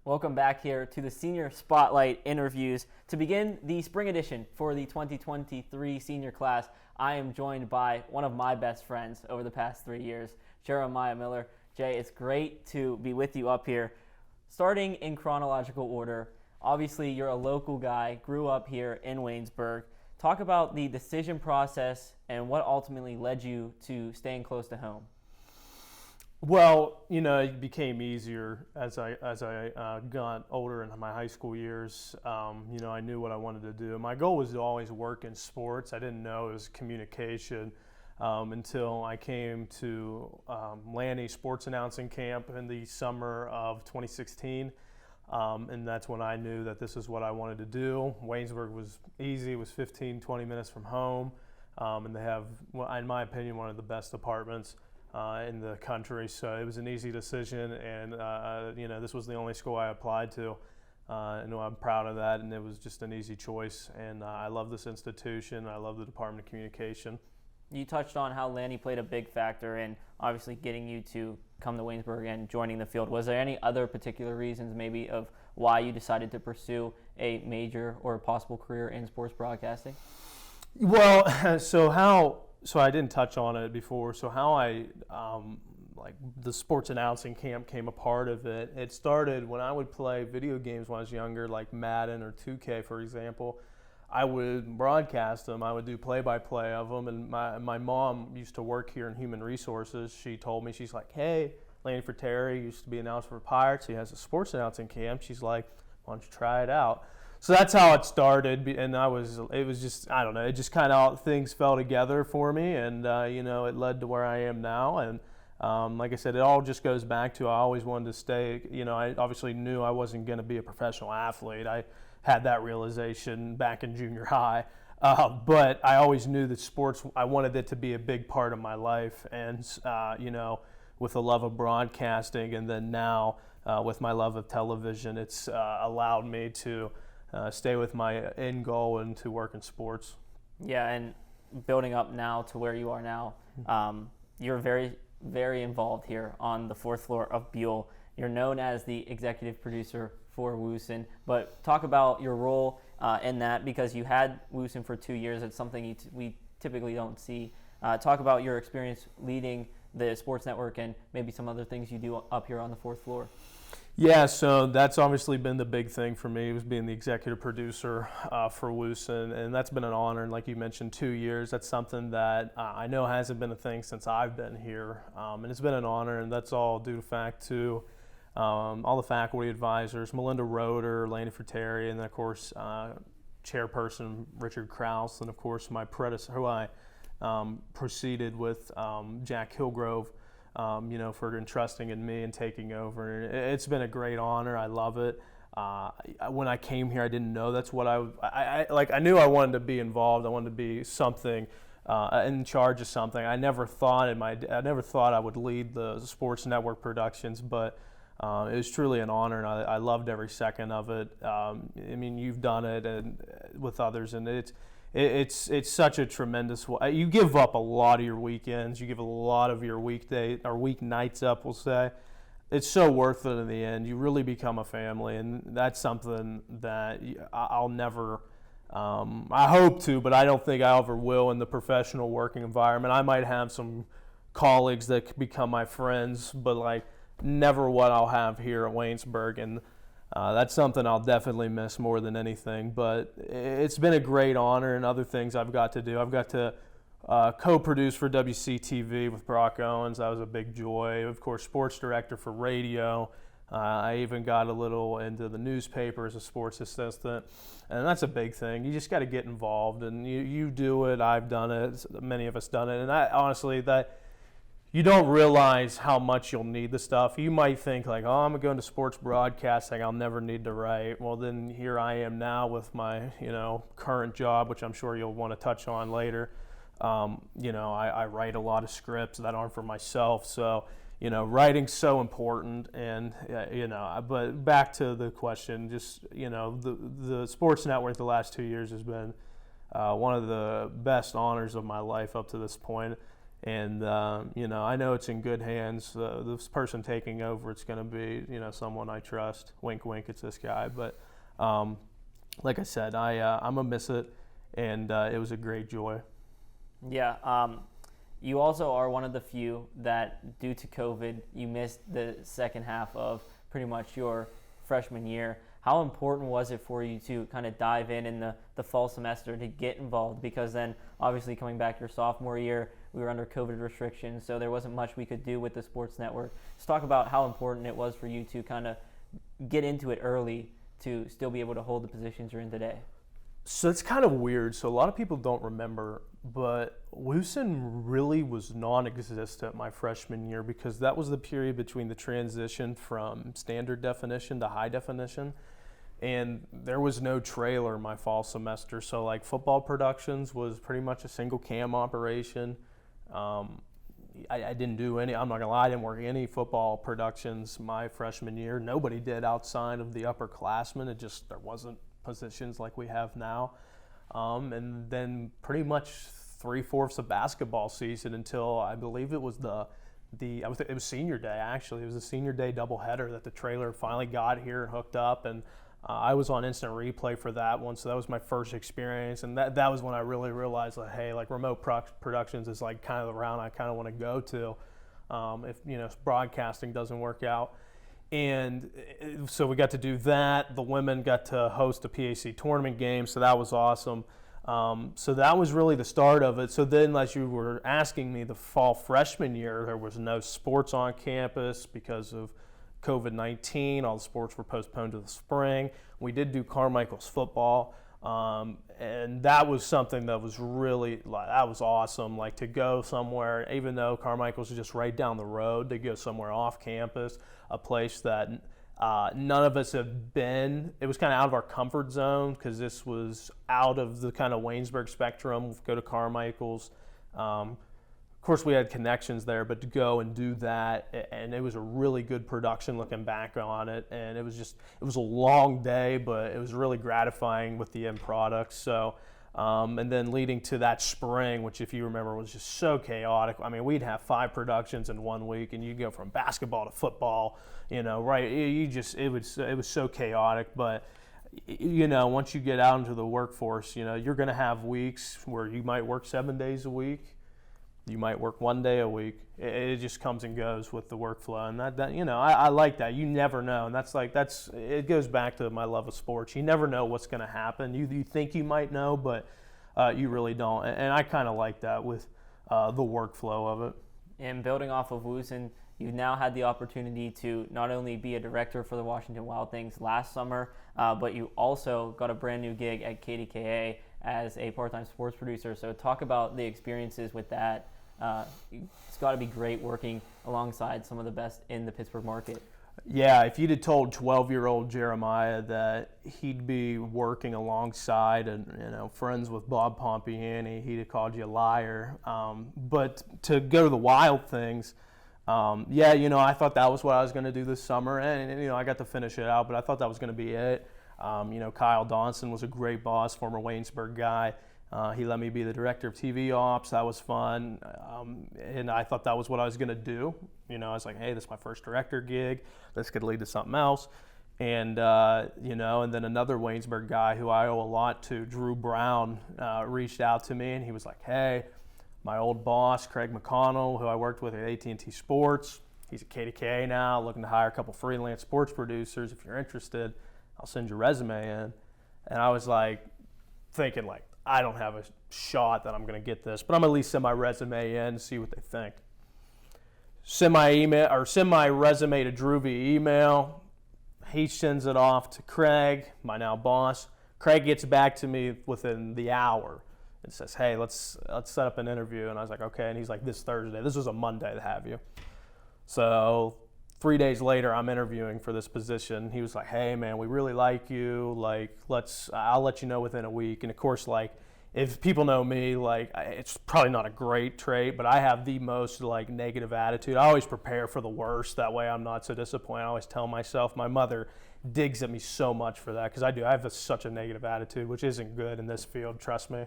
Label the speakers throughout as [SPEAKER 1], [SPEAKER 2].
[SPEAKER 1] Welcome back here to the Senior Spotlight interviews. To begin the spring edition for the 2023 senior class, I am joined by one of my best friends over the past 3 years, Jeremiah Miller. Jay, it's great to be with you up here. Starting in chronological order, obviously you're a local guy, grew up here in Waynesburg. Talk about the decision process and what ultimately led you to staying close to home.
[SPEAKER 2] Well, it became easier as I got older in my high school years. I knew what I wanted to do. My goal was to always work in sports. I didn't know it was communication until I came to Lanny Sports Announcing Camp in the summer of 2016. And that's when I knew that this is what I wanted to do. Waynesburg was easy. It was 15, 20 minutes from home. And they have, in my opinion, one of the best apartments in the country, so it was an easy decision, and this was the only school I applied to, and I'm proud of that, and it was just an easy choice, and I love this institution. I love the Department of Communication.
[SPEAKER 1] You touched on how Lanny played a big factor in obviously getting you to come to Waynesburg and joining the field. Was there any other particular reasons maybe of why you decided to pursue a major or a possible career in sports broadcasting?
[SPEAKER 2] Well, so I didn't touch on it before. So how the sports announcing camp came a part of it. It started when I would play video games when I was younger, like Madden or 2K, for example. I would broadcast them. I would do play-by-play of them. And my mom used to work here in Human Resources. She told me, she's like, hey, Lanny Frattare used to be announcer for Pirates. He has a sports announcing camp. She's like, why don't you try it out? So that's how it started, and it was just, I don't know, it just kind of, things fell together for me, and, it led to where I am now, and like I said, it all just goes back to I always wanted to stay, I obviously knew I wasn't going to be a professional athlete. I had that realization back in junior high, but I always knew that sports, I wanted it to be a big part of my life, and, with the love of broadcasting, and then now with my love of television, it's allowed me to stay with my end goal and to work in sports.
[SPEAKER 1] Yeah, and building up now to where you are now, you're very, very involved here on the fourth floor of Buell. You're known as the executive producer for Woosen, but talk about your role in that, because you had Woosen for 2 years. It's something we typically don't see. Talk about your experience leading the sports network and maybe some other things you do up here on the fourth floor.
[SPEAKER 2] Yeah, so that's obviously been the big thing for me, was being the executive producer for Woosen, and that's been an honor. And like you mentioned, 2 years, that's something that I know hasn't been a thing since I've been here, and it's been an honor, and that's all due to fact to all the faculty advisors, Melinda Roeder, Lanny Frattare, and then of course chairperson Richard Krause, and of course my predecessor, who I proceeded with, Jack Hillgrove, for entrusting in me and taking over. And it's been a great honor. I love it. When I came here, I didn't know that's what I knew I wanted to be involved. I wanted to be something, in charge of something. I never thought I would lead the sports network productions, but it was truly an honor, and I loved every second of it. You've done it and with others, and it's such a tremendous. You give up a lot of your weekends. You give a lot of your weekday or weeknights up, we'll say. It's so worth it in the end. You really become a family, and that's something that I'll never. I hope to, but I don't think I ever will in the professional working environment. I might have some colleagues that could become my friends, but never what I'll have here at Waynesburg, and that's something I'll definitely miss more than anything. But it's been a great honor, and other things I've got to do. I've got to co-produce for WCTV with Brock Owens. That was a big joy. Of course, sports director for radio. I even got a little into the newspaper as a sports assistant, and that's a big thing. You just got to get involved, and you do it. I've done it. Many of us done it, and honestly, that you don't realize how much you'll need the stuff. You might think I'm going to go into sports broadcasting, I'll never need to write. Well, then here I am now with my, current job, which I'm sure you'll want to touch on later. I write a lot of scripts that aren't for myself. So, writing's so important. And, but back to the question, just, the sports network the last 2 years has been one of the best honors of my life up to this point. And, I know it's in good hands. This person taking over, it's going to be, someone I trust. Wink, wink, it's this guy. But like I said, I'm going to miss it, and it was a great joy.
[SPEAKER 1] Yeah. You also are one of the few that, due to COVID, you missed the second half of pretty much your freshman year. How important was it for you to kind of dive in the fall semester to get involved? Because then, obviously, coming back your sophomore year, we were under COVID restrictions, so there wasn't much we could do with the sports network. Let's talk about how important it was for you to kind of get into it early to still be able to hold the positions you're in today.
[SPEAKER 2] So it's kind of weird. So a lot of people don't remember, but Lucen really was non-existent my freshman year because that was the period between the transition from standard definition to high definition. And there was no trailer my fall semester. So like football productions was pretty much a single cam operation. I didn't do any, I'm not gonna lie, I didn't work any football productions my freshman year. Nobody did outside of the upperclassmen. There wasn't positions like we have now. And then pretty much 3/4 of basketball season until I believe it was it was senior day actually. It was a senior day doubleheader that the trailer finally got here and hooked up, and I was on instant replay for that one, so that was my first experience, and that was when I really realized that, hey, like remote productions is like kind of the route I kind of want to go to if broadcasting doesn't work out. And so we got to do that. The women got to host a PAC tournament game, so that was awesome. So that was really the start of it. So then, as you were asking me, the fall freshman year, there was no sports on campus because of COVID-19. All the sports were postponed to the spring. We did do Carmichael's football, and that was something that was really, that was awesome. Like to go somewhere, even though Carmichael's just right down the road, to go somewhere off campus, a place that none of us have been. It was kind of out of our comfort zone because this was out of the kind of Waynesburg spectrum. Go to Carmichael's. Of course, we had connections there, but to go and do that, and it was a really good production looking back on it. And it was a long day, but it was really gratifying with the end product. So, and then leading to that spring, which if you remember was just so chaotic. I mean, we'd have 5 productions in 1 week, and you'd go from basketball to football, right? It was so chaotic, but once you get out into the workforce, you're going to have weeks where you might work 7 days a week. You might work 1 day a week. It just comes and goes with the workflow, and that I like that. You never know, and it goes back to my love of sports. You never know what's going to happen. You think you might know, but you really don't. And I kind of like that with the workflow of it.
[SPEAKER 1] And building off of Lucen, you've now had the opportunity to not only be a director for the Washington Wild Things last summer, but you also got a brand new gig at KDKA as a part-time sports producer. So talk about the experiences with that. It's got to be great working alongside some of the best in the Pittsburgh market.
[SPEAKER 2] Yeah, if you'd have told 12-year-old Jeremiah that he'd be working alongside and friends with Bob Pompiani, he'd have called you a liar. But to go to the Wild Things, I thought that was what I was going to do this summer, and I got to finish it out, but I thought that was going to be it. Kyle Donson was a great boss, former Waynesburg guy. He let me be the director of TV ops. That was fun. And I thought that was what I was going to do. I was like, hey, this is my first director gig. This could lead to something else. And, and then another Waynesburg guy who I owe a lot to, Drew Brown, reached out to me, and he was like, hey, my old boss, Craig McConnell, who I worked with at AT&T Sports, he's at KDKA now, looking to hire a couple freelance sports producers. If you're interested, I'll send your resume in. And I was like, thinking I don't have a shot that I'm going to get this, but I'm at least send my resume in and see what they think. Send my resume to Drew via email. He sends it off to Craig, my now boss. Craig gets back to me within the hour and says, hey, let's set up an interview. And I was like, okay. And he's like, this Thursday. This was a Monday to have you. So 3 days later, I'm interviewing for this position. He was like, hey, man, we really like you. I'll let you know within a week. And of course, if people know me, it's probably not a great trait, but I have the most negative attitude. I always prepare for the worst. That way I'm not so disappointed. I always tell myself, my mother digs at me so much for that because I have such a negative attitude, which isn't good in this field, trust me.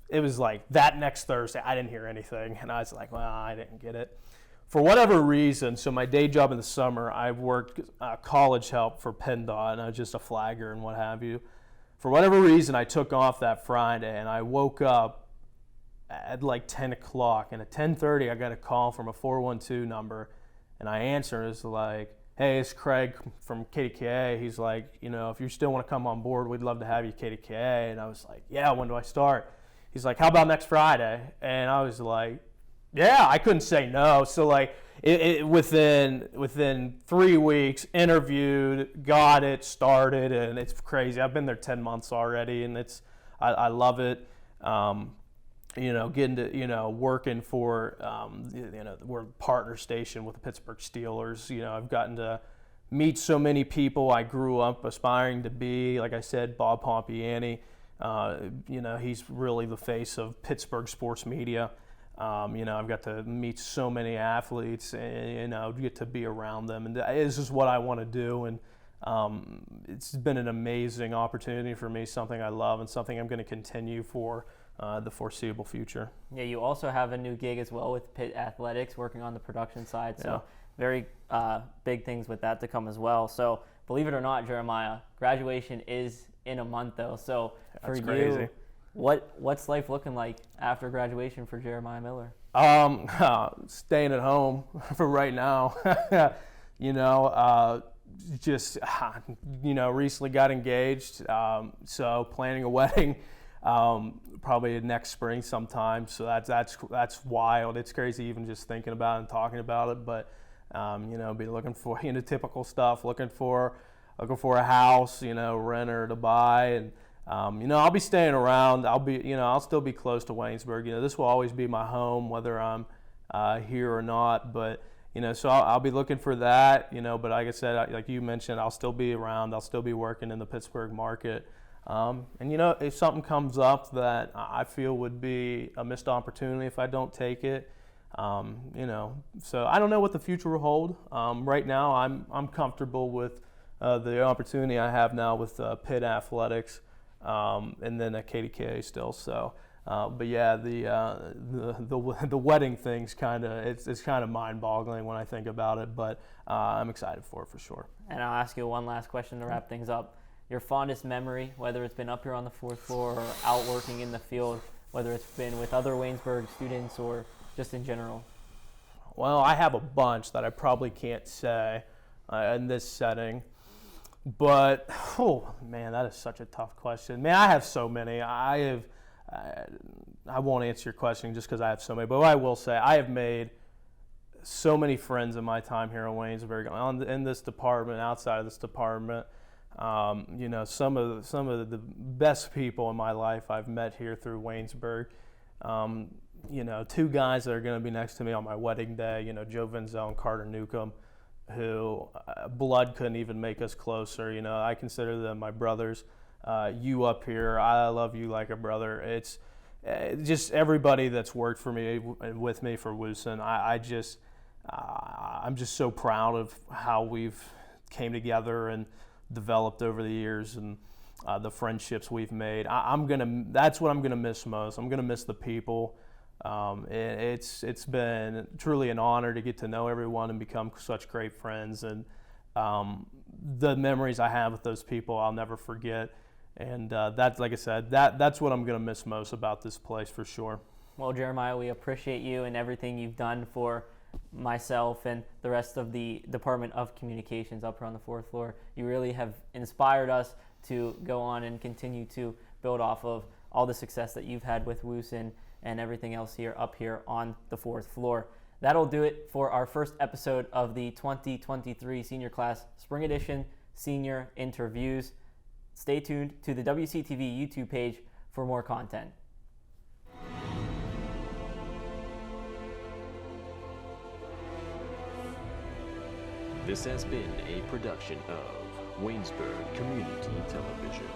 [SPEAKER 2] it was like that next Thursday, I didn't hear anything. And I was like, well, I didn't get it. For whatever reason, so my day job in the summer, I worked college help for PennDOT, and I was just a flagger and what have you. For whatever reason, I took off that Friday, and I woke up at like 10 o'clock, and at 10:30, I got a call from a 412 number, and I answered. It's like, hey, it's Craig from KDKA. He's like, you know, if you still want to come on board, we'd love to have you KDKA. And I was like, yeah, when do I start? He's like, how about next Friday? And I was like, yeah, I couldn't say no. So like within 3 weeks, interviewed, got it, started, and it's crazy. I've been there 10 months already, and I love it. You know, getting to, you know, working for, you know, we're a partner station with the Pittsburgh Steelers. You know, I've gotten to meet so many people I grew up aspiring to be. Like I said, Bob Pompiani, you know, he's really the face of Pittsburgh sports media. You know, I've got to meet so many athletes and, you know, get to be around them. And this is what I want to do. And it's been an amazing opportunity for me, something I love and something I'm going to continue for the foreseeable future.
[SPEAKER 1] Yeah, you also have a new gig as well with Pitt Athletics, working on the production side. So very big things with that to come as well. So believe it or not, Jeremiah, graduation is in a month though. So for
[SPEAKER 2] That's crazy.
[SPEAKER 1] you, what's life looking like after graduation for Jeremiah Miller?
[SPEAKER 2] Staying at home for right now. You know, just, you know, recently got engaged. So planning a wedding. Probably next spring sometime. So that's wild. It's crazy even just thinking about it and talking about it. But you know, be looking for, you know, typical stuff. Looking for a house, you know, rent or to buy, and you know, I'll be staying around. I'll still be close to Waynesburg. You know, this will always be my home, whether I'm here or not. But you know, so I'll be looking for that. You know, but like I said, like you mentioned, I'll still be around. I'll still be working in the Pittsburgh market. And you know, if something comes up that I feel would be a missed opportunity if I don't take it, you know, so I don't know what the future will hold. Right now, I'm comfortable with the opportunity I have now with Pitt Athletics, and then at KDKA still. So, but yeah, the wedding thing's it's kind of mind-boggling when I think about it. But I'm excited for it for sure.
[SPEAKER 1] And I'll ask you one last question to wrap things up. Your fondest memory, whether it's been up here on the 4th floor or out working in the field, whether it's been with other Waynesburg students or just in general?
[SPEAKER 2] Well, I have a bunch that I probably can't say in this setting. But, oh, man, that is such a tough question. Man, I have so many. I won't answer your question just because I have so many. But what I will say, I have made so many friends in my time here in Waynesburg, in this department, outside of this department. You know, some of the best people in my life I've met here through Waynesburg. You know, 2 guys that are going to be next to me on my wedding day, you know, Joe Vinzel and Carter Newcomb, who blood couldn't even make us closer. You know, I consider them my brothers. You up here, I love you like a brother. It's just everybody that's worked for me and with me for Woosen. I'm just so proud of how we've came together and developed over the years, and the friendships we've made. That's what I'm gonna miss most. I'm gonna miss the people. It's been truly an honor to get to know everyone and become such great friends, and the memories I have with those people I'll never forget. And that's, like I said, that's what I'm gonna miss most about this place for sure.
[SPEAKER 1] Well, Jeremiah, we appreciate you and everything you've done for myself and the rest of the Department of Communications up here on the 4th floor. You really have inspired us to go on and continue to build off of all the success that you've had with Woosen and everything else up here on the 4th floor. That'll do it for our first episode of the 2023 Senior Class Spring Edition Senior Interviews. Stay tuned to the WCTV YouTube page for more content.
[SPEAKER 3] This has been a production of Waynesburg Community Television.